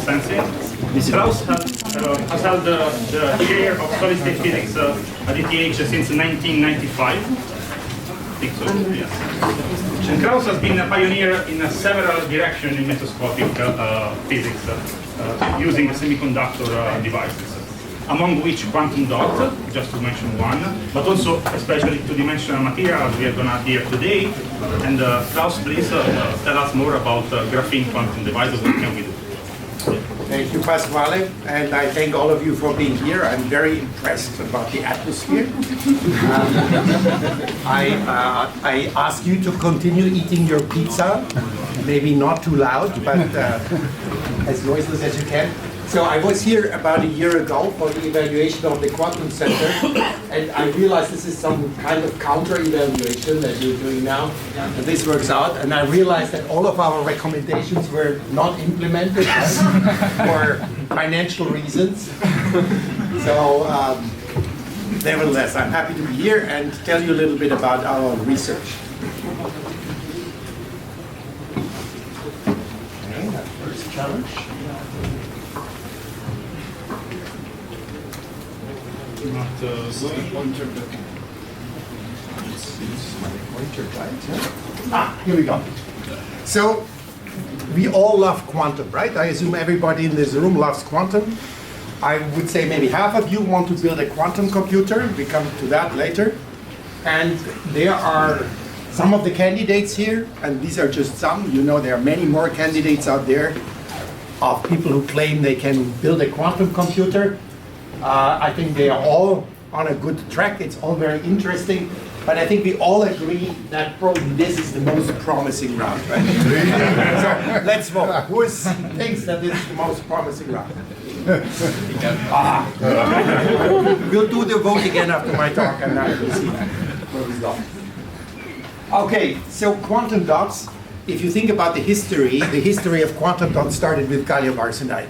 sensing. Klaus has held the chair of solid-state physics at ETH since 1995. I think so, yes. And Klaus has been a pioneer in several directions in mesoscopic physics using semiconductor devices, among which quantum dot, just to mention one, but also especially two-dimensional materials we are going to hear today. And Klaus, please tell us more about graphene quantum devices. What can we do? Thank you, Pasquale, and I thank all of you for being here. I'm very impressed about the atmosphere. I ask you to continue eating your pizza, maybe not too loud, but as noiseless as you can. So I was here about a year ago for the evaluation of the Quantum Center, and I realized this is some kind of counter-evaluation that you're doing now, and this works out, and I realized that all of our recommendations were not implemented for financial reasons. So nevertheless, I'm happy to be here and tell you a little bit about our research. Okay, that first challenge. Pointer, right? Here we go. So we all love quantum, right? I assume everybody in this room loves quantum. I would say maybe half of you want to build a quantum computer. We come to that later. And there are some of the candidates here, and these are just some. You know, there are many more candidates out there of people who claim they can build a quantum computer. I think they are all on a good track. It's all very interesting. But I think we all agree that probably this is the most promising route, right? So let's vote. Who thinks that this is the most promising route? We'll do the vote again after my talk, and now we'll see where we go. Okay, so quantum dots. If you think about the history of quantum dots started with gallium arsenide.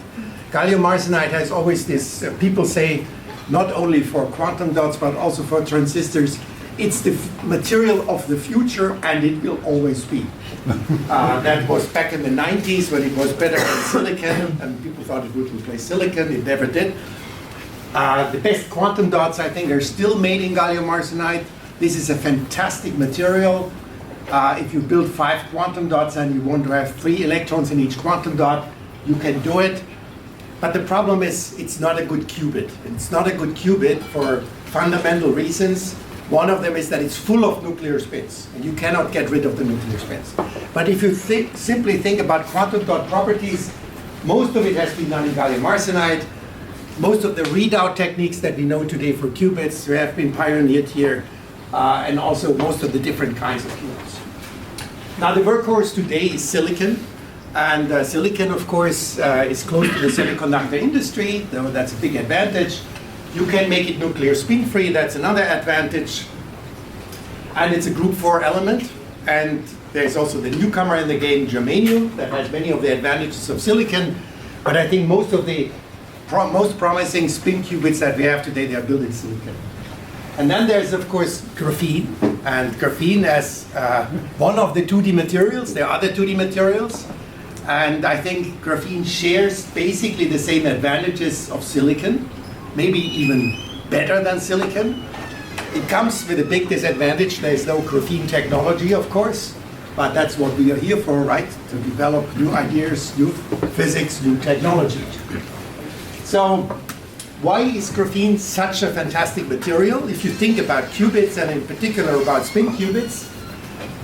Gallium arsenide has always this, people say, not only for quantum dots, but also for transistors, it's the material of the future, and it will always be. That was back in the 90s when it was better than silicon, and people thought it would replace silicon. It never did. The best quantum dots, I think, are still made in gallium arsenide. This is a fantastic material. If you build 5 quantum dots and you want to have 3 electrons in each quantum dot, you can do it. But the problem is, it's not a good qubit. It's not a good qubit for fundamental reasons. One of them is that it's full of nuclear spins, and you cannot get rid of the nuclear spins. But if you simply think about quantum dot properties, most of it has been done in gallium arsenide. Most of the readout techniques that we know today for qubits have been pioneered here, and also most of the different kinds of qubits. Now, the workhorse today is silicon. And silicon, of course, is close to the semiconductor industry, though that's a big advantage. You can make it nuclear spin-free, that's another advantage. And it's a group 4 element. And there's also the newcomer in the game, germanium, that has many of the advantages of silicon. But I think most of the most promising spin qubits that we have today, they are built in silicon. And then there's, of course, graphene. And graphene as one of the 2D materials. There are other 2D materials. And I think graphene shares basically the same advantages of silicon, maybe even better than silicon. It comes with a big disadvantage. There's no graphene technology, of course, but that's what we are here for, right? To develop new ideas, new physics, new technology. So why is graphene such a fantastic material? If you think about qubits, and in particular about spin qubits,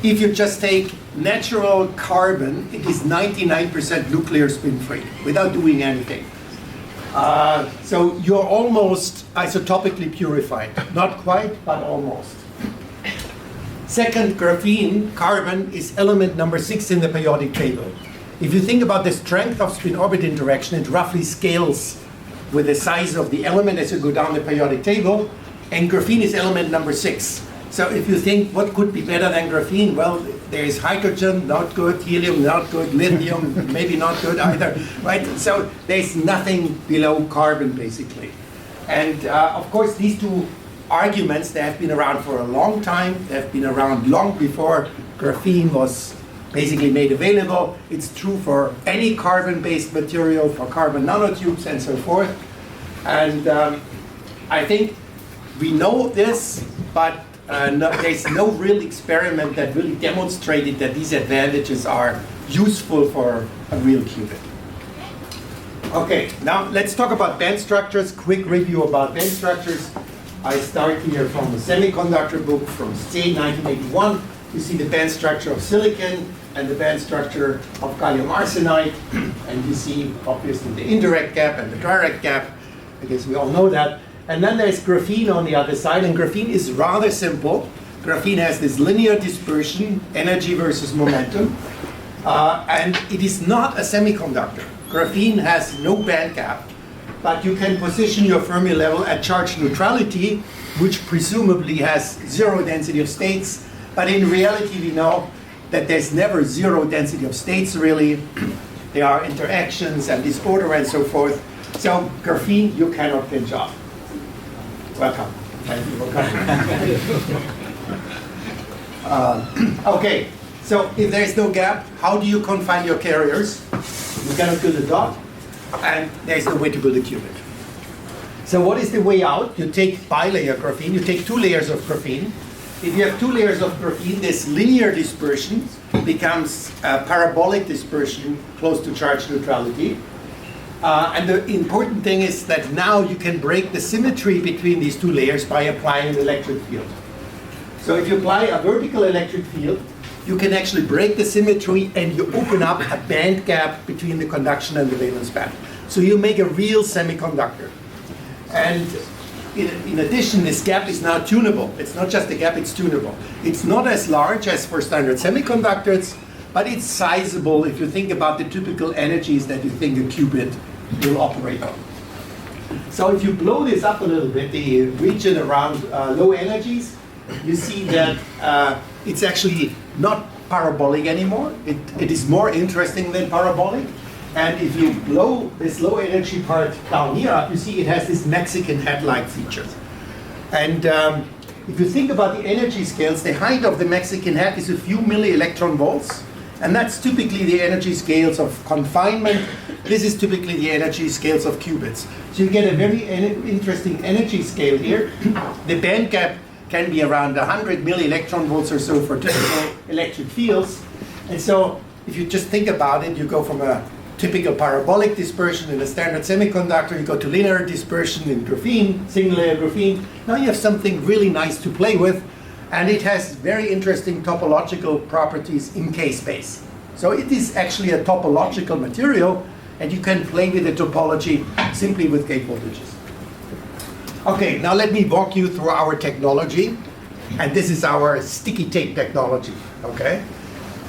if you just take natural carbon, it is 99% nuclear spin-free without doing anything. So you're almost isotopically purified. Not quite, but almost. Second, graphene, carbon, is element number 6 in the periodic table. If you think about the strength of spin-orbit interaction, it roughly scales with the size of the element as you go down the periodic table, and graphene is element number 6. So if you think, what could be better than graphene? Well, there is hydrogen, not good, helium, not good, lithium, maybe not good either, right? So there's nothing below carbon, basically. And of course, these 2 arguments, they have been around for a long time. They have been around long before graphene was basically made available. It's true for any carbon-based material, for carbon nanotubes and so forth. And I think we know this, but there's no real experiment that really demonstrated that these advantages are useful for a real qubit. Okay, now let's talk about band structures. Quick review about band structures. I start here from the semiconductor book from say 1981. You see the band structure of silicon and the band structure of gallium arsenide. And you see obviously the indirect gap and the direct gap. I guess we all know that. And then there's graphene on the other side, and graphene is rather simple. Graphene has this linear dispersion, energy versus momentum, and it is not a semiconductor. Graphene has no band gap, but you can position your Fermi level at charge neutrality, which presumably has zero density of states, but in reality we know that there's never zero density of states really. There are interactions and disorder and so forth. So graphene you cannot pinch off. Welcome. Thank you for coming. Okay, so if there is no gap, how do you confine your carriers? You cannot build a dot, and there is no way to build a qubit. So what is the way out? You take bilayer graphene, you take 2 layers of graphene. If you have 2 layers of graphene, this linear dispersion becomes a parabolic dispersion close to charge neutrality. And the important thing is that now you can break the symmetry between these 2 layers by applying an electric field. So if you apply a vertical electric field, you can actually break the symmetry and you open up a band gap between the conduction and the valence band. So you make a real semiconductor. And in addition, this gap is now tunable. It's not just a gap, it's tunable. It's not as large as for standard semiconductors, but it's sizable if you think about the typical energies that you think a qubit will operate on. So if you blow this up a little bit, the region around low energies, you see that it's actually not parabolic anymore. It is more interesting than parabolic. And if you blow this low energy part down here up, you see it has this Mexican head-like features. And if you think about the energy scales, the height of the Mexican head is a few milli-electron volts. And that's typically the energy scales of confinement. This is typically the energy scales of qubits. So you get a very interesting energy scale here. The band gap can be around 100 milli-electron volts or so for typical electric fields. And so if you just think about it, you go from a typical parabolic dispersion in a standard semiconductor, you go to linear dispersion in graphene, single layer graphene. Now you have something really nice to play with. And it has very interesting topological properties in K-space. So it is actually a topological material, and you can play with the topology simply with gate voltages. Okay, now let me walk you through our technology. And this is our sticky tape technology, okay?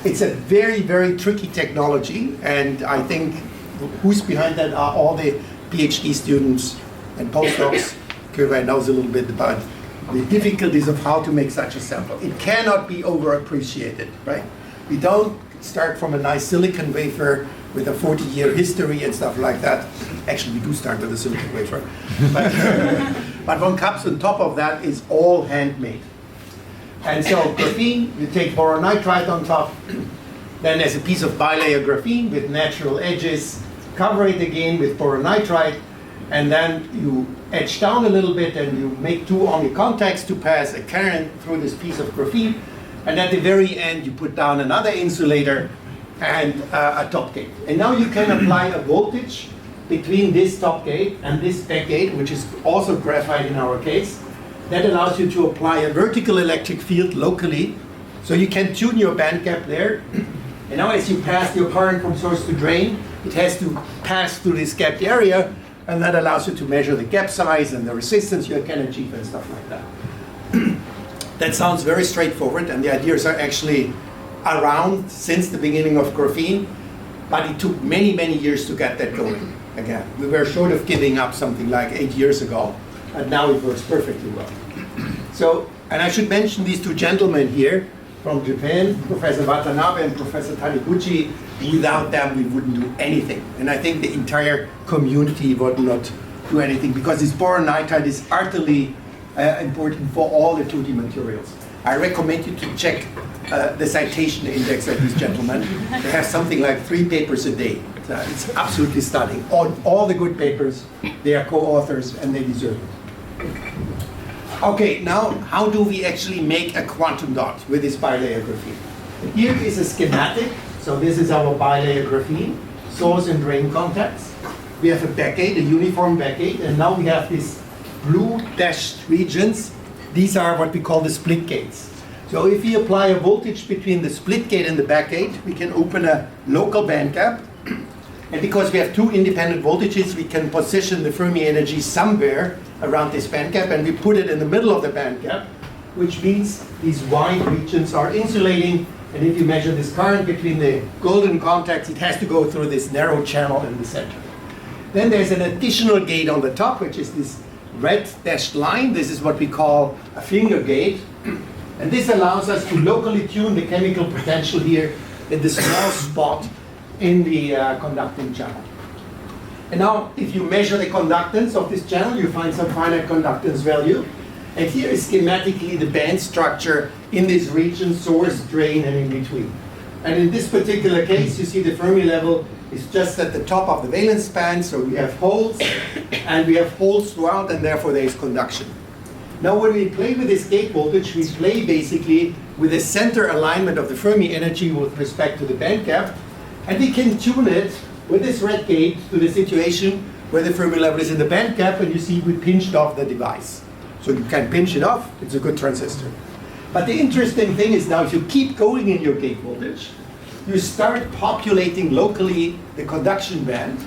It's a very, very tricky technology, and I think who's behind that are all the PhD students and postdocs. Kyrva knows a little bit about the difficulties of how to make such a sample. It cannot be overappreciated, right? We don't start from a nice silicon wafer with a 40-year history and stuff like that. Actually, we do start with a silicon wafer. But what comes on top of that is all handmade. And so graphene, you take boron nitride on top. Then there's a piece of bilayer graphene with natural edges. Cover it again with boron nitride. And then you etch down a little bit and you make 2 Ohmic contacts to pass a current through this piece of graphene. And at the very end, you put down another insulator and a top gate. And now you can apply a voltage between this top gate and this back gate, which is also graphite in our case. That allows you to apply a vertical electric field locally. So you can tune your band gap there. And now as you pass your current from source to drain, it has to pass through this gapped area. And that allows you to measure the gap size and the resistance you can achieve and stuff like that. That sounds very straightforward, and the ideas are actually around since the beginning of graphene, but it took many, many years to get that going again. We were short of giving up something like 8 years ago, and now it works perfectly well. So, and I should mention these 2 gentlemen here from Japan, Professor Watanabe and Professor Taniguchi. Without them, we wouldn't do anything. And I think the entire community would not do anything, because this boron nitride is utterly important for all the 2D materials. I recommend you to check the citation index of these gentlemen. They have something like 3 papers a day. So it's absolutely stunning. On all the good papers, they are co-authors and they deserve it. Okay, now how do we actually make a quantum dot with this bilayer graphene? Here is a schematic. So this is our bilayer graphene, source and drain contacts. We have a backgate, a uniform backgate, and now we have these blue dashed regions. These are what we call the split gates. So if we apply a voltage between the split gate and the backgate, we can open a local band gap. And because we have 2 independent voltages, we can position the Fermi energy somewhere around this band gap, and we put it in the middle of the band gap, which means these wide regions are insulating. And if you measure this current between the golden contacts, it has to go through this narrow channel in the center. Then there's an additional gate on the top, which is this red dashed line. This is what we call a finger gate. And this allows us to locally tune the chemical potential here in this small spot in the conducting channel. And now, if you measure the conductance of this channel, you find some finite conductance value. And here is schematically the band structure in this region, source, drain, and in between. And in this particular case, you see the Fermi level is just at the top of the valence band, so we have holes, and we have holes throughout, and therefore there is conduction. Now when we play with this gate voltage, we play basically with the center alignment of the Fermi energy with respect to the band gap, and we can tune it with this red gate to the situation where the Fermi level is in the band gap, and you see we pinched off the device. So you can pinch it off, it's a good transistor. But the interesting thing is now if you keep going in your gate voltage, you start populating locally the conduction band,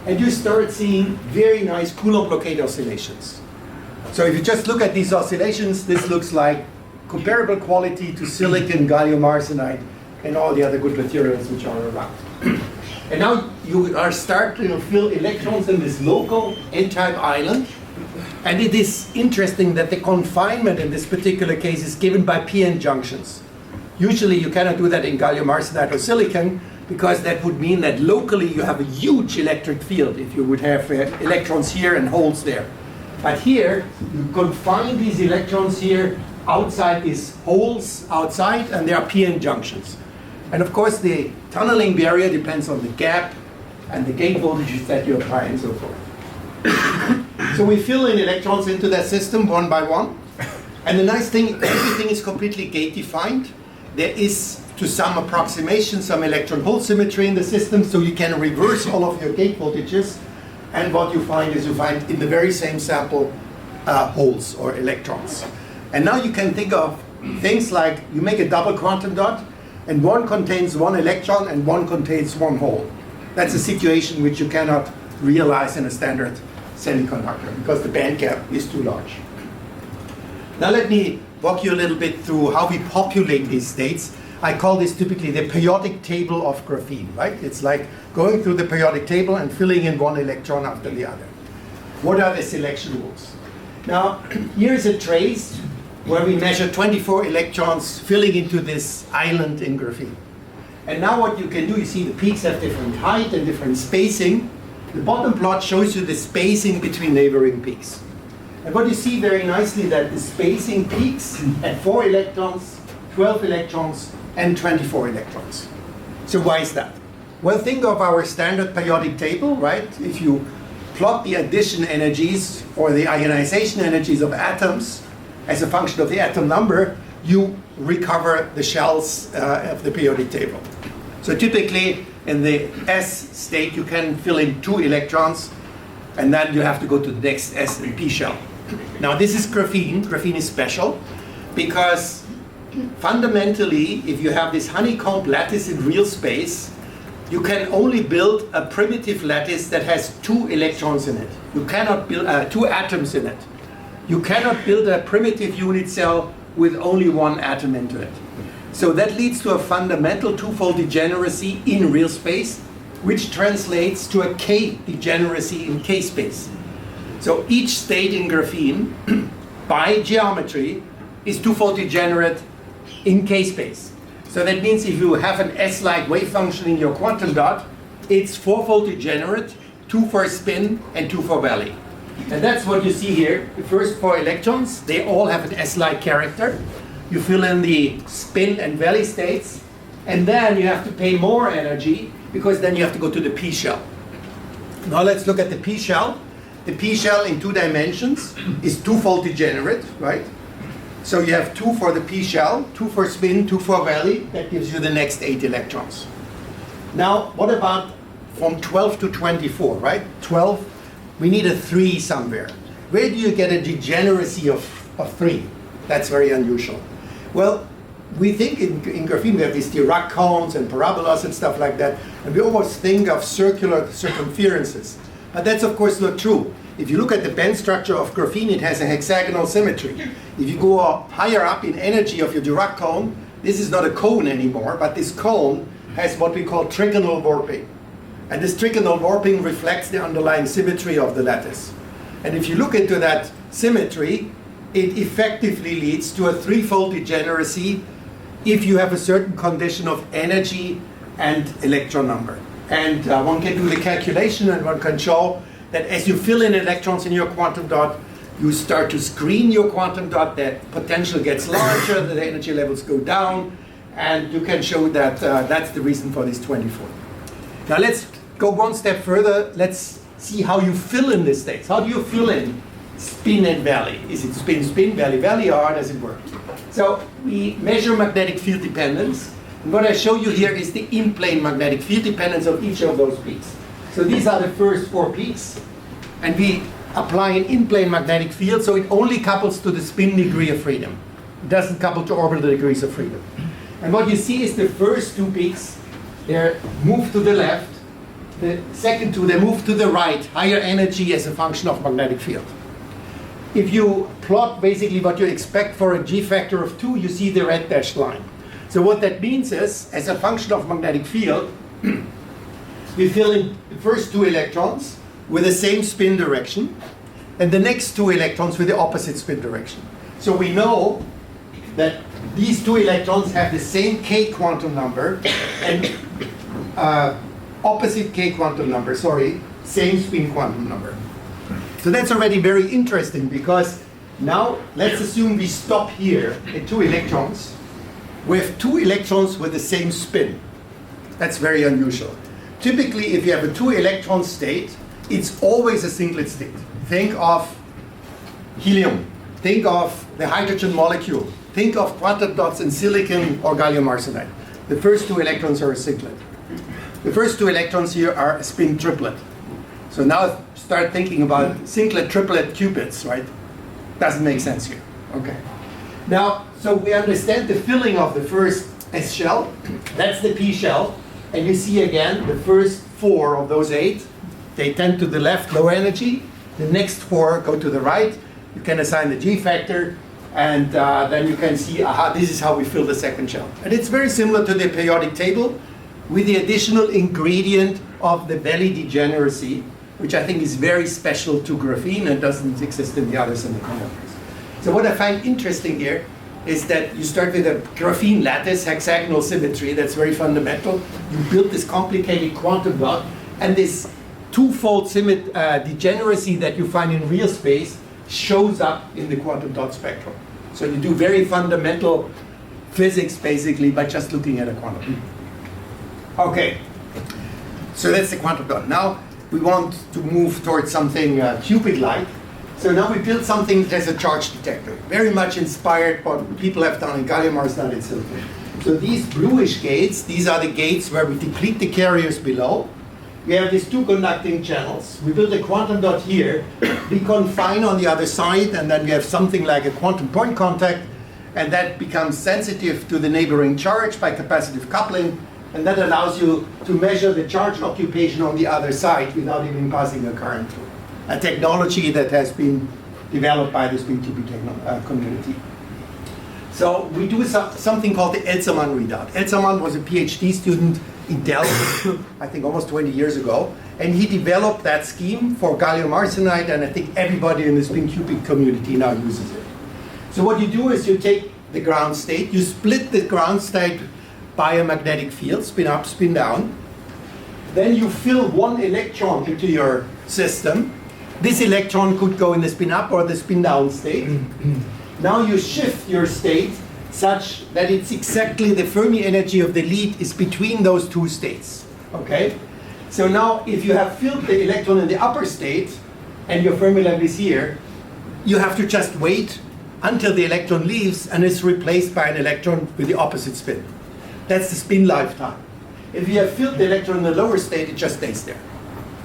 and you start seeing very nice Coulomb blockade oscillations. So if you just look at these oscillations, this looks like comparable quality to silicon, gallium arsenide, and all the other good materials which are around. And now you are starting to fill electrons in this local N-type island. And it is interesting that the confinement in this particular case is given by p-n junctions. Usually you cannot do that in gallium arsenide or silicon, because that would mean that locally you have a huge electric field if you would have electrons here and holes there. But here, you confine these electrons here outside these holes outside, and there are p-n junctions. And of course the tunneling barrier depends on the gap and the gate voltages that you apply and so forth. So we fill in electrons into that system one by one. And the nice thing, everything is completely gate defined. There is, to some approximation, some electron hole symmetry in the system, so you can reverse all of your gate voltages. And what you find is you find in the very same sample holes or electrons. And now you can think of things like you make a double quantum dot, and one contains one electron and one contains one hole. That's a situation which you cannot realize in a standard semiconductor because the band gap is too large. Now let me walk you a little bit through how we populate these states. I call this typically the periodic table of graphene, right? It's like going through the periodic table and filling in one electron after the other. What are the selection rules? Now, here's a trace where we measure 24 electrons filling into this island in graphene. And now what you can do, you see the peaks have different height and different spacing. The bottom plot shows you the spacing between neighboring peaks. And what you see very nicely that the spacing peaks at 4 electrons, 12 electrons, and 24 electrons. So why is that? Well, think of our standard periodic table, right? If you plot the addition energies or the ionization energies of atoms as a function of the atom number, you recover the shells of the periodic table. So typically in the S state you can fill in 2 electrons, and then you have to go to the next S and P shell. Now this is graphene. Graphene is special because fundamentally if you have this honeycomb lattice in real space, you can only build a primitive lattice that has 2 electrons in it. You cannot build 2 atoms in it. You cannot build a primitive unit cell with only 1 atom into it. So that leads to a fundamental twofold degeneracy in real space, which translates to a K degeneracy in K space. So each state in graphene, by geometry, is twofold degenerate in K space. So that means if you have an S-like wave function in your quantum dot, it's 4-fold degenerate, 2 for spin and 2 for valley. And that's what you see here. The first 4 electrons, they all have an S-like character. you fill in the spin and valley states, and then you have to pay more energy because then you have to go to the P shell. Now let's look at the P shell. The P shell in 2 dimensions is twofold degenerate, right? So you have 2 for the P shell, 2 for spin, 2 for valley. That gives you the next 8 electrons. Now, what about from 12 to 24, right? 12, we need a 3 somewhere. Where do you get a degeneracy of 3? That's very unusual. Well, we think in graphene we have these Dirac cones and parabolas and stuff like that, and we almost think of circular circumferences. But that's of course not true. If you look at the band structure of graphene, it has a hexagonal symmetry. If you go higher up in energy of your Dirac cone, this is not a cone anymore, but this cone has what we call trigonal warping. And this trigonal warping reflects the underlying symmetry of the lattice. And if you look into that symmetry, it effectively leads to a 3-fold degeneracy if you have a certain condition of energy and electron number. And one can do the calculation and one can show that as you fill in electrons in your quantum dot, you start to screen your quantum dot, that potential gets larger, the energy levels go down, and you can show that that's the reason for this 24. Now let's go one step further. Let's see how you fill in the states. How do you fill in spin and valley? Is it spin, spin, valley, valley, or how does it work? So we measure magnetic field dependence. And what I show you here is the in-plane magnetic field dependence of each of those peaks. So these are the first 4 peaks. And we apply an in-plane magnetic field, so it only couples to the spin degree of freedom. It doesn't couple to orbital degrees of freedom. And what you see is the first 2 peaks, they're moved to the left. The second 2, they move to the right, higher energy as a function of magnetic field. If you plot basically what you expect for a G factor of 2, you see the red dashed line. So what that means is, as a function of magnetic field, we fill in the first 2 electrons with the same spin direction, and the next 2 electrons with the opposite spin direction. So we know that these 2 electrons have the same K quantum number and opposite K quantum number, same spin quantum number. So that's already very interesting, because now let's assume we stop here at 2 electrons. We have 2 electrons with the same spin. That's very unusual. Typically, if you have a 2-electron state, it's always a singlet state. Think of helium. Think of the hydrogen molecule. Think of quantum dots in silicon or gallium arsenide. The first 2 electrons are a singlet. The first 2 electrons here are a spin triplet. So now start thinking about singlet, triplet, qubits, right? Doesn't make sense here. Okay. Now, so we understand the filling of the first S shell. That's the P shell. And you see again the first 4 of those 8, they tend to the left, low energy. The next 4 go to the right. You can assign the G factor, and then you can see, aha, this is how we fill the second shell. And it's very similar to the periodic table, with the additional ingredient of the valley degeneracy, which I think is very special to graphene and doesn't exist in the other semiconductors. So what I find interesting here is that you start with a graphene lattice, hexagonal symmetry, that's very fundamental. You build this complicated quantum dot, and this twofold degeneracy that you find in real space shows up in the quantum dot spectrum. So you do very fundamental physics, basically, by just looking at a quantum. Okay, so that's the quantum dot. Now we want to move towards something qubit-like. So now we built something that has a charge detector, very much inspired by what people have done in gallium arsenide and silicon. So these bluish gates, these are the gates where we deplete the carriers below. We have these 2 conducting channels. We build a quantum dot here. We confine on the other side, and then we have something like a quantum point contact, and that becomes sensitive to the neighboring charge by capacitive coupling, and that allows you to measure the charge occupation on the other side without even passing a current through. A technology that has been developed by the spin-QP community. So we do something called the Ensslin readout. Ensslin was a PhD student in Delft, I think almost 20 years ago, and he developed that scheme for gallium arsenide, and I think everybody in the spin-QP community now uses it. So what you do is you take the ground state, you split the ground state by a magnetic field, spin up, spin down. Then you fill 1 electron into your system. This electron could go in the spin up or the spin down state. Now you shift your state such that it's exactly the Fermi energy of the lead is between those two states. Okay? So now if you have filled the electron in the upper state and your Fermi level is here, you have to just wait until the electron leaves and is replaced by an electron with the opposite spin. That's the spin lifetime. If you have filled the electron in the lower state, it just stays there.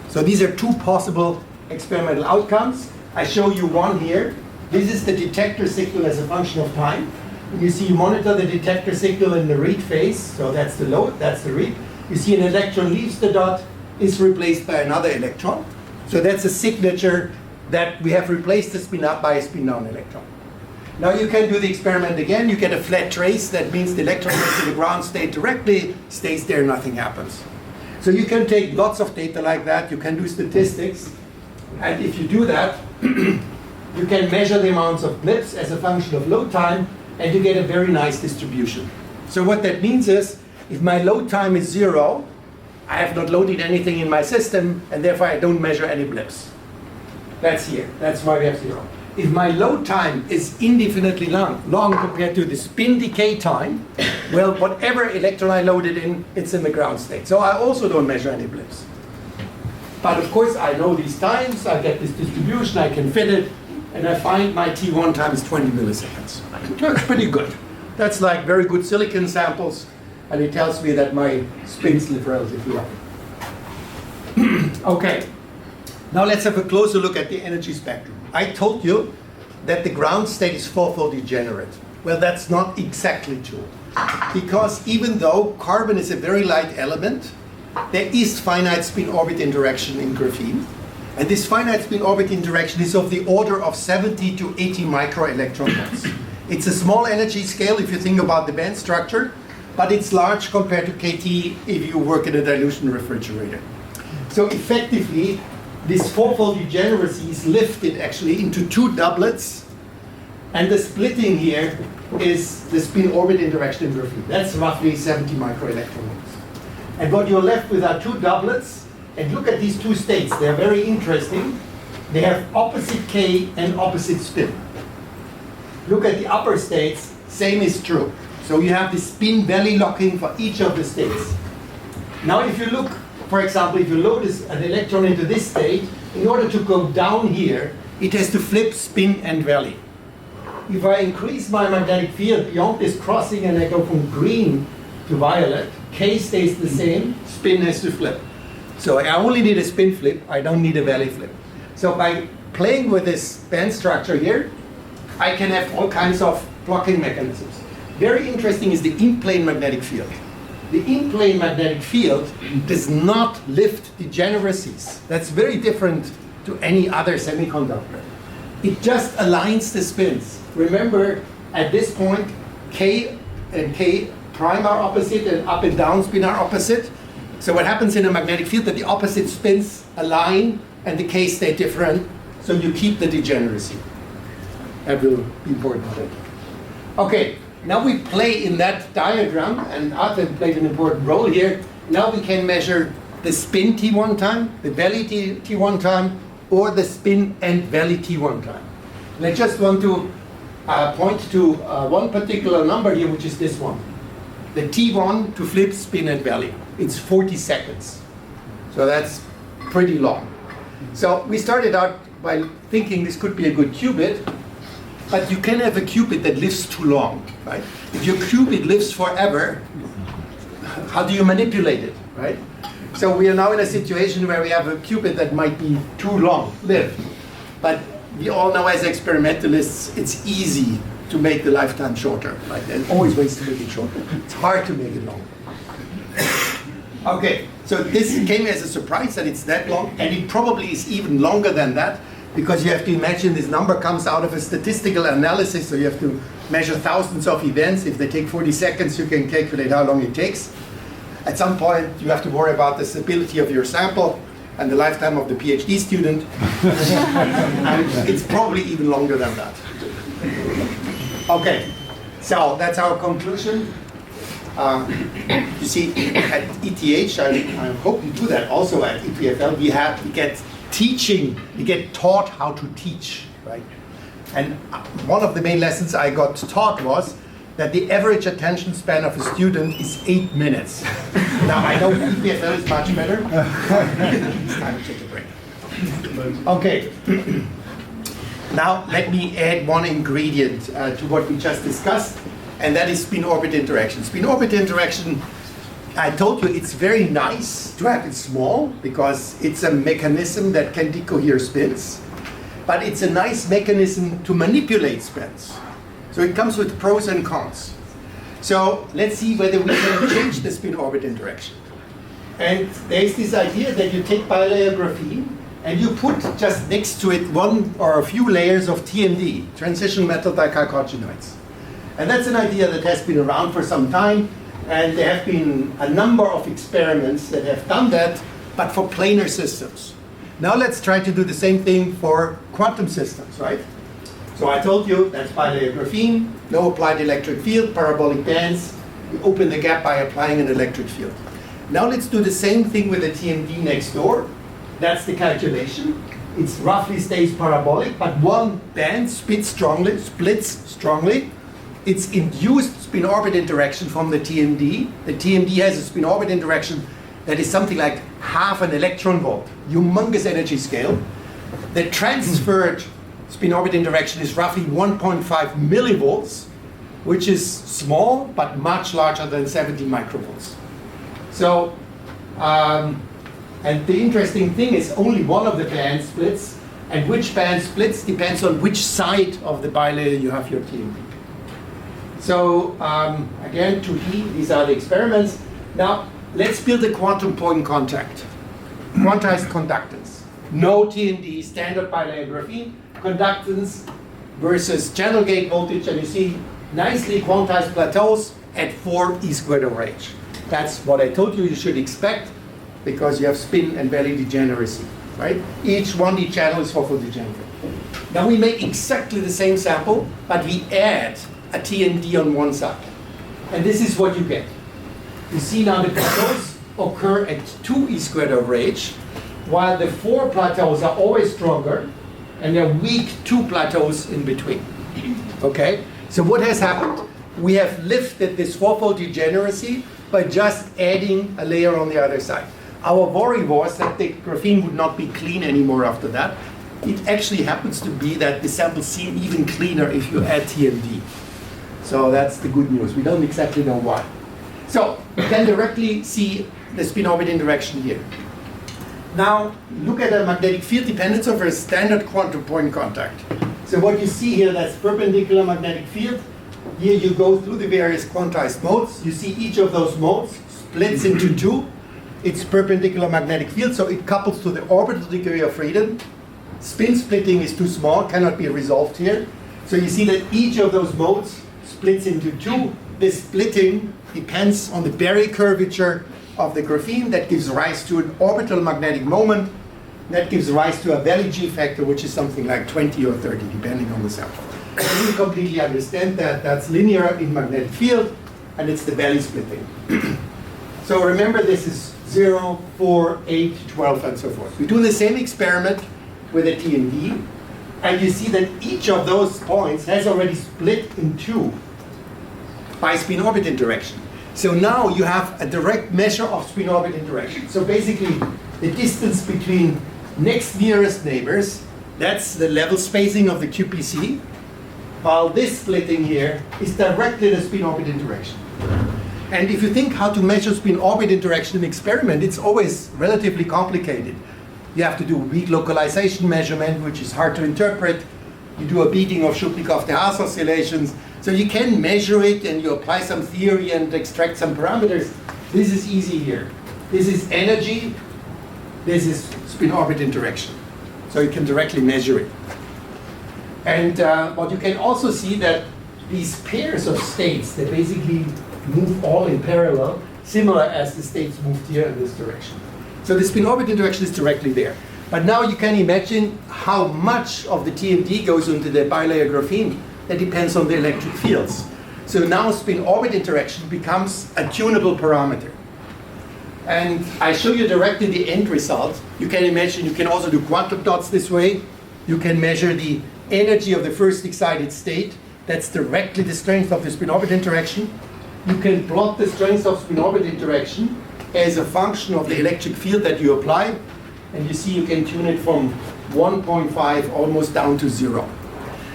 So these are two possible experimental outcomes. I show you one here. This is the detector signal as a function of time. You see, you monitor the detector signal in the read phase, so that's the load, that's the read. You see an electron leaves the dot, is replaced by another electron. So that's a signature that we have replaced the spin up by a spin down electron. Now you can do the experiment again. You get a flat trace. That means the electron goes to the ground state directly, stays there, nothing happens. So you can take lots of data like that. You can do statistics. And if you do that, you can measure the amounts of blips as a function of load time, and you get a very nice distribution. So what that means is, if my load time is 0, I have not loaded anything in my system, and therefore I don't measure any blips. That's here. That's why we have 0. If my load time is indefinitely long compared to the spin decay time, well, whatever electron I loaded in, it's in the ground state. So I also don't measure any blips. But of course, I know these times, I get this distribution, I can fit it, and I find my T1 time is 20 milliseconds. That's pretty good. That's like very good silicon samples, and it tells me that my spins live relatively long. Okay, now let's have a closer look at the energy spectrum. I told you that the ground state is fourfold degenerate. Well, that's not exactly true. Because even though carbon is a very light element, there is finite spin orbit interaction in graphene. And this finite spin orbit interaction is of the order of 70 to 80 microelectron volts. It's a small energy scale if you think about the band structure, but it's large compared to KT if you work in a dilution refrigerator. So effectively, this fourfold degeneracy is lifted actually into two doublets, and the splitting here is the spin orbit interaction in graphene. That's roughly 70 microelectron volts. And what you're left with are two doublets. And look at these two states. They're very interesting. They have opposite K and opposite spin. Look at the upper states. Same is true. So you have the spin valley locking for each of the states. Now if you look, for example, if you load an electron into this state, in order to go down here, it has to flip spin and valley. If I increase my magnetic field beyond this crossing and I go from green to violet, K stays the same, spin has to flip. So I only need a spin flip, I don't need a valley flip. So by playing with this band structure here, I can have all kinds of blocking mechanisms. Very interesting is the in-plane magnetic field. The in-plane magnetic field does not lift degeneracies. That's very different to any other semiconductor. It just aligns the spins. Remember, at this point, K and K prime are opposite and up and down spin are opposite. So what happens in a magnetic field that the opposite spins align and the K stay different, so you keep the degeneracy. That will be important. Okay, now we play in that diagram, and Arthur played an important role here. Now we can measure the spin T1 time, the valley T1 time, or the spin and valley T1 time. And I just want to point to one particular number here, which is this one. The T1 to flip spin and valley. It's 40 seconds. So that's pretty long. So we started out by thinking this could be a good qubit, but you can have a qubit that lives too long, right? If your qubit lives forever, how do you manipulate it, right? So we are now in a situation where we have a qubit that might be too long lived. But we all know as experimentalists, it's easy to make the lifetime shorter, right? There's always ways to make it shorter. It's hard to make it longer. Okay, so this came as a surprise that it's that long, and it probably is even longer than that, because you have to imagine this number comes out of a statistical analysis, so you have to measure thousands of events. If they take 40 seconds, you can calculate how long it takes. At some point, you have to worry about the stability of your sample and the lifetime of the PhD student. And it's probably even longer than that. Okay, so that's our conclusion. You see, at ETH, I hope you do that also at EPFL, we get teaching, we get taught how to teach, right? And one of the main lessons I got taught was that the average attention span of a student is 8 minutes. Now, I know EPFL is much better. It's time to take a break. Okay. Now, let me add one ingredient to what we just discussed, and that is spin-orbit interaction. Spin-orbit interaction, I told you it's very nice to have it small because it's a mechanism that can decohere spins, but it's a nice mechanism to manipulate spins. So it comes with pros and cons. So let's see whether we can change the spin-orbit interaction. And there's this idea that you take bilayer graphene and you put just next to it one or a few layers of TMD, transition metal dichalcogenides. And that's an idea that has been around for some time, and there have been a number of experiments that have done that, but for planar systems. Now let's try to do the same thing for quantum systems, right? So I told you that's bilayer graphene, no applied electric field, parabolic bands. You open the gap by applying an electric field. Now let's do the same thing with the TMD next door. That's the calculation. It roughly stays parabolic, but one band splits strongly. It's induced spin-orbit interaction from the TMD. The TMD has a spin-orbit interaction that is something like half an electron volt, humongous energy scale. The transferred spin-orbit interaction is roughly 1.5 millivolts, which is small, but much larger than 70 microvolts. So, and the interesting thing is only one of the bands splits, and which band splits depends on which side of the bilayer you have your TMD. So, again, 2D, these are the experiments. Now, let's build a quantum point contact. Quantized conductance. No TMD, standard bilayer graphene. Conductance versus channel gate voltage, and you see nicely quantized plateaus at 4 e squared over h. That's what I told you should expect because you have spin and valley degeneracy, right? Each 1D channel is photodegenerate. Now we make exactly the same sample, but we add a TMD on one side. And this is what you get. You see now the plateaus occur at 2 e squared over h, while the 4 plateaus are always stronger, and there are weak 2 plateaus in between. Okay? So what has happened? We have lifted this 4-fold degeneracy by just adding a layer on the other side. Our worry was that the graphene would not be clean anymore after that. It actually happens to be that the samples seem even cleaner if you add TMD. So that's the good news. We don't exactly know why. So you can directly see the spin-orbit interaction here. Now look at the magnetic field dependence of a standard quantum point contact. So what you see here, that's perpendicular magnetic field. Here you go through the various quantized modes. You see each of those modes splits into 2. It's perpendicular magnetic field, so it couples to the orbital degree of freedom. Spin splitting is too small, cannot be resolved here. So you see that each of those modes splits into 2. This splitting depends on the Berry curvature of the graphene that gives rise to an orbital magnetic moment that gives rise to a valley G factor, which is something like 20 or 30, depending on the sample. You completely understand that that's linear in magnetic field, and it's the valley splitting. So remember, this is 0, 4, 8, 12, and so forth. We do the same experiment with a TMD, and you see that each of those points has already split in 2 by spin-orbit interaction. So now you have a direct measure of spin-orbit interaction. So basically, the distance between next nearest neighbors, that's the level spacing of the QPC, while this splitting here is directly the spin-orbit interaction. And if you think how to measure spin-orbit interaction in experiment, it's always relatively complicated. You have to do weak localization measurement, which is hard to interpret. You do a beating of Shubnikov-de-Haas oscillations. So you can measure it and you apply some theory and extract some parameters. This is easy here. This is energy. This is spin-orbit interaction. So you can directly measure it. And what you can also see that these pairs of states, they basically move all in parallel, similar as the states moved here in this direction. So the spin-orbit interaction is directly there. But now you can imagine how much of the TMD goes into the bilayer graphene. That depends on the electric fields. So now spin-orbit interaction becomes a tunable parameter. And I show you directly the end result. You can imagine you can also do quantum dots this way. You can measure the energy of the first excited state That's directly the strength of the spin-orbit interaction. You can plot the strength of spin-orbit interaction as a function of the electric field that you apply. And you see you can tune it from 1.5 almost down to 0.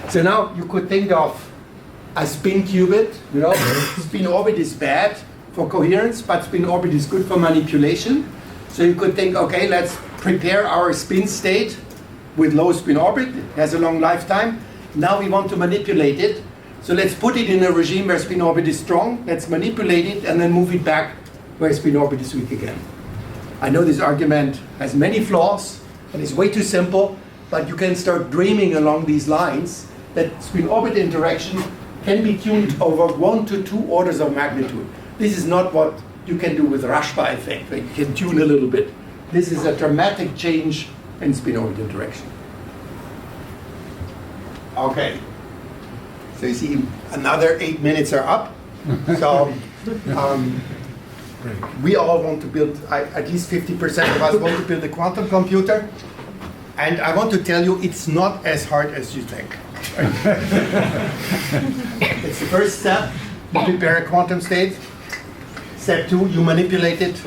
So now you could think of a spin qubit. You know, spin orbit is bad for coherence, but spin orbit is good for manipulation. So you could think, okay, let's prepare our spin state with low spin orbit. It has a long lifetime. Now we want to manipulate it. So let's put it in a regime where spin orbit is strong. Let's manipulate it and then move it back where spin orbit is weak again. I know this argument has many flaws and is way too simple, but you can start dreaming along these lines that spin-orbit interaction can be tuned over 1 to 2 orders of magnitude. This is not what you can do with Rashba effect, where you can tune a little bit. This is a dramatic change in spin-orbit interaction. Okay. So you see, another 8 minutes are up. So we all want to build, at least 50% of us want to build a quantum computer. And I want to tell you, it's not as hard as you think. It's the first step. You prepare a quantum state. Step 2, you manipulate it.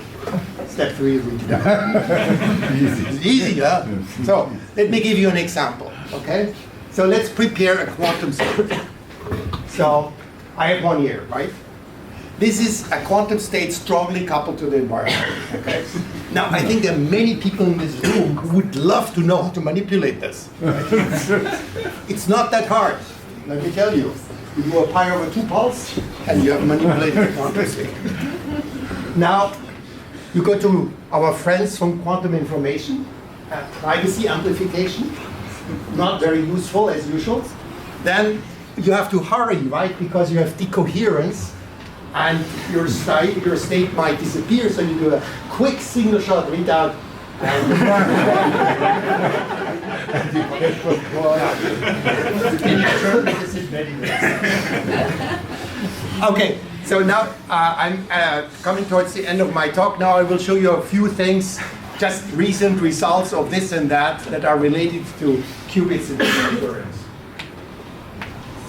Step 3, you read it out. It's easy, huh? So let me give you an example, okay? So let's prepare a quantum state. So I have one here, right? This is a quantum state strongly coupled to the environment, okay? Now, I think there are many people in this room who would love to know how to manipulate this. Right? It's not that hard, let me tell you. You do a pi over 2 pulse, and you have manipulated the quantum state. Now, you go to our friends from quantum information, privacy amplification, not very useful as usual. Then you have to hurry, right? Because you have decoherence, and your state might disappear, so you do a quick single shot readout. Okay, so now I'm coming towards the end of my talk. Now I will show you a few things, just recent results of this and that are related to qubits and coherence.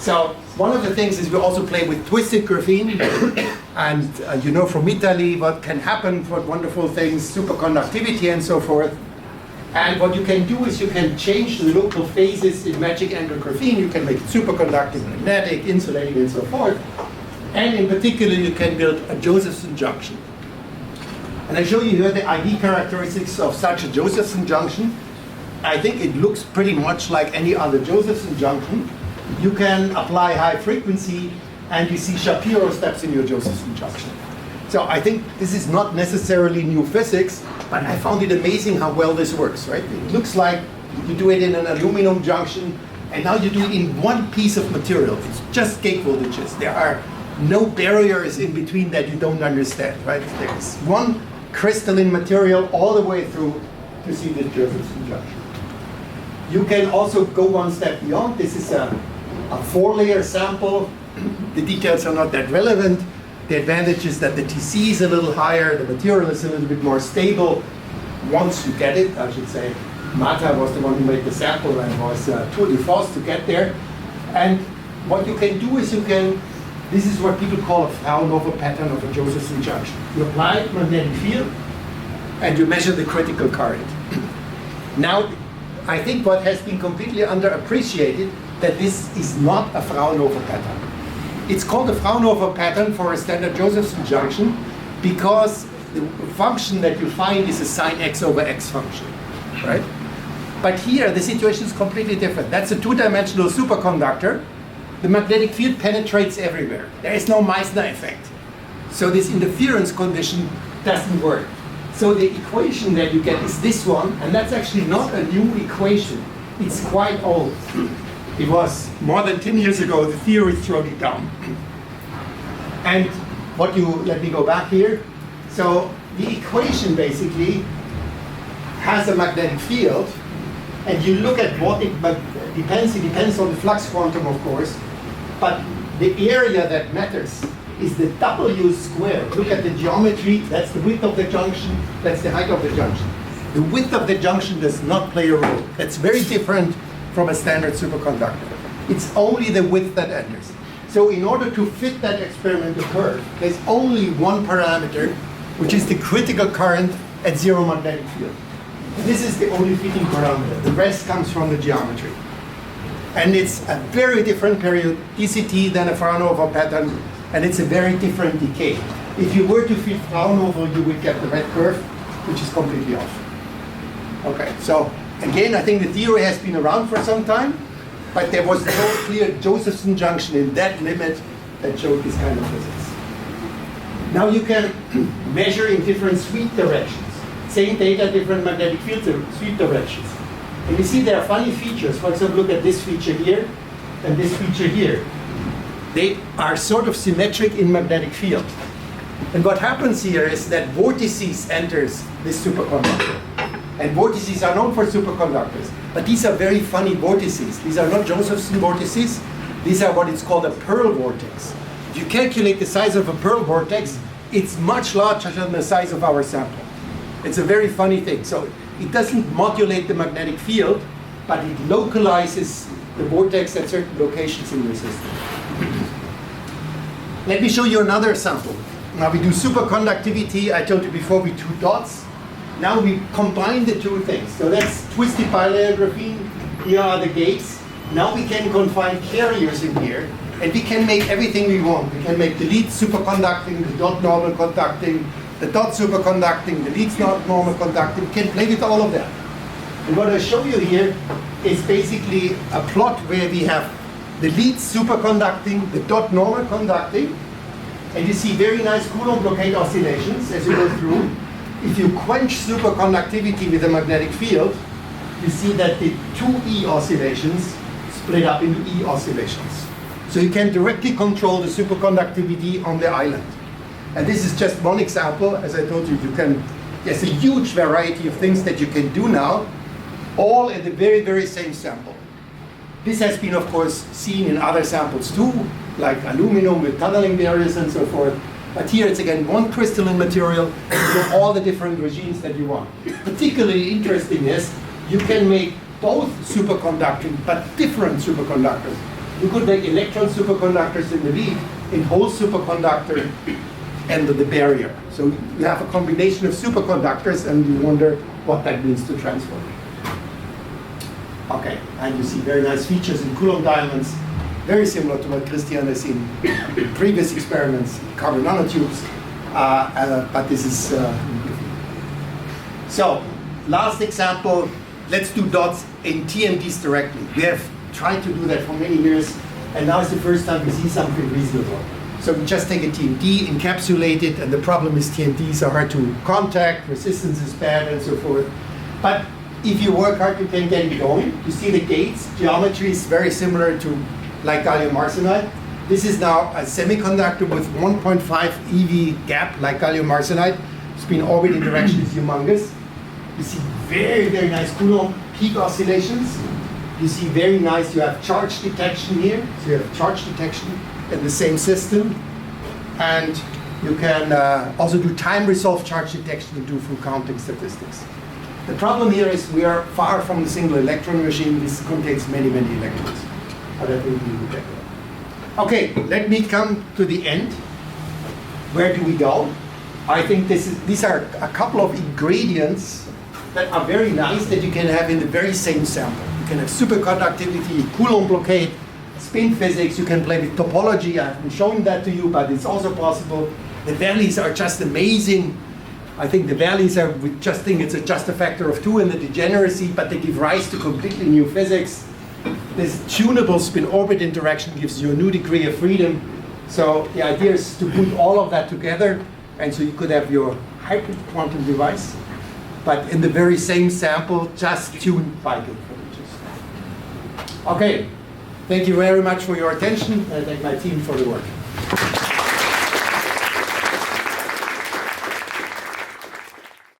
So one of the things is we also play with twisted graphene, and you know from Italy what can happen, what wonderful things, superconductivity and so forth. And what you can do is you can change the local phases in magic angle graphene. You can make it superconducting, magnetic, insulating, and so forth. And in particular, you can build a Josephson junction. And I show you here the ID characteristics of such a Josephson junction. I think it looks pretty much like any other Josephson junction. You can apply high frequency, and you see Shapiro steps in your Josephson junction. So I think this is not necessarily new physics, but I found it amazing how well this works, right? It looks like you do it in an aluminum junction, and now you do it in one piece of material. It's just gate voltages. There are no barriers in between that you don't understand, right? There's one crystalline material all the way through to see the Josephson junction. You can also go one step beyond. This is a 4-layer sample. The details are not that relevant. The advantage is that the TC is a little higher, the material is a little bit more stable. Once you get it, I should say, Mata was the one who made the sample and was tour de force to get there. And what you can do is this is what people call a Fraunhofer pattern of a Josephson junction. You apply magnetic field and you measure the critical current. Now, I think what has been completely underappreciated, that this is not a Fraunhofer pattern. It's called a Fraunhofer pattern for a standard Josephson junction because the function that you find is a sine x over x function, right? But here, the situation is completely different. That's a 2-dimensional superconductor. The magnetic field penetrates everywhere. There is no Meissner effect. So this interference condition doesn't work. So the equation that you get is this one, and that's actually not a new equation. It's quite old. It was more than 10 years ago, the theory thrown it down. And let me go back here. So the equation basically has a magnetic field, and you look at what it depends on the flux quantum, of course, but the area that matters is the W squared. Look at the geometry, that's the width of the junction, that's the height of the junction. The width of the junction does not play a role. That's very different from a standard superconductor. It's only the width that enters. So in order to fit that experimental curve, there's only one parameter, which is the critical current at zero magnetic field. This is the only fitting parameter. The rest comes from the geometry. And it's a very different periodicity than a Fraunhofer pattern, and it's a very different decay. If you were to fit Fraunhofer, you would get the red curve, which is completely off. Okay, so again, I think the theory has been around for some time, but there was no clear Josephson junction in that limit that showed this kind of physics. Now you can measure in different sweep directions. Same data, different magnetic field sweep directions. And you see there are funny features. For example, look at this feature here and this feature here. They are sort of symmetric in magnetic field. And what happens here is that vortices enters this superconductor. And vortices are known for superconductors. But these are very funny vortices. These are not Josephson vortices. These are what is called a Pearl vortex. If you calculate the size of a Pearl vortex, it's much larger than the size of our sample. It's a very funny thing. So it doesn't modulate the magnetic field, but it localizes the vortex at certain locations in the system. Let me show you another sample. Now we do superconductivity. I told you before we do dots. Now we combine the two things. So that's twisted bilayer graphene. Here are the gates. Now we can confine carriers in here, and we can make everything we want. We can make the lead superconducting, the dot normal conducting, the dot superconducting, the leads not normal conducting. We can play with all of that. And what I show you here is basically a plot where we have the leads superconducting, the dot normal conducting, and you see very nice Coulomb blockade oscillations as you go through. If you quench superconductivity with a magnetic field, you see that the 2E oscillations split up into E oscillations. So you can directly control the superconductivity on the island. And this is just one example. As I told you, there's a huge variety of things that you can do now, all in the very, very same sample. This has been, of course, seen in other samples too, like aluminum with tunneling barriers and so forth. But here it's again one crystalline material for all the different regimes that you want. Particularly interesting is you can make both superconducting, but different superconductors. You could make electron superconductors in the lead, in whole superconductor, and the barrier. So you have a combination of superconductors, and you wonder what that means to transfer. Okay, and you see very nice features in Coulomb diamonds, very similar to what Christian has seen in previous experiments, carbon nanotubes, but this is... So, last example, let's do dots in TMDs directly. We have tried to do that for many years, and now it's the first time we see something reasonable. So we just take a TMD, encapsulate it, and the problem is TMDs are hard to contact, resistance is bad, and so forth. But if you work hard, you can get it going. You see the gates, geometry is very similar to like gallium arsenide. This is now a semiconductor with 1.5 EV gap, like gallium arsenide. Spin orbit interaction is humongous. You see very, very nice Coulomb peak oscillations. You see very nice, you have charge detection here. So you have charge detection in the same system. And you can also do time-resolved charge detection and do full counting statistics. The problem here is we are far from the single electron regime. This contains many, many electrons. But I think we will get there. Okay, let me come to the end. Where do we go? I think these are a couple of ingredients that are very nice that you can have in the very same sample. You can have superconductivity, Coulomb blockade, spin physics. You can play with topology. I haven't shown that to you, but it's also possible. The values are just amazing. I think the values are, we just think it's just a factor of 2 in the degeneracy, but they give rise to completely new physics. This tunable spin-orbit interaction gives you a new degree of freedom. So the idea is to put all of that together, and so you could have your hybrid quantum device, but in the very same sample, just tuned by good privileges. Okay, thank you very much for your attention, and I thank my team for the work.